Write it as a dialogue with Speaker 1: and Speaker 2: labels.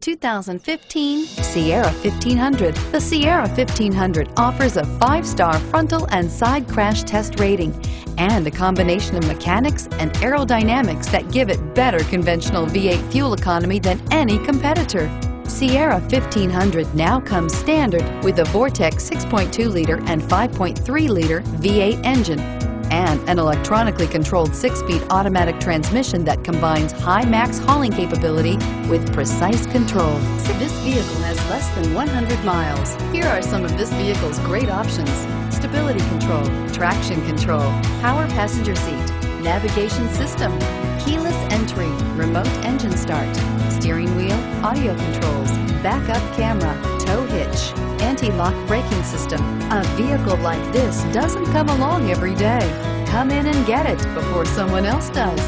Speaker 1: 2015 Sierra 1500. The Sierra 1500 offers a 5-star frontal and side crash test rating and a combination of mechanics and aerodynamics that give it better conventional V8 fuel economy than any competitor. Sierra 1500 now comes standard with a Vortec 6.2-liter and 5.3-liter V8 engine and an electronically controlled 6-speed automatic transmission that combines high max hauling capability with precise control. This vehicle has less than 100 miles. Here are some of this vehicle's great options: stability control, traction control, power passenger seat, navigation system, keyless entry, remote engine start, steering wheel audio controls, backup camera, tow hitch, anti-lock braking system. A vehicle like this doesn't come along every day. Come in and get it before someone else does.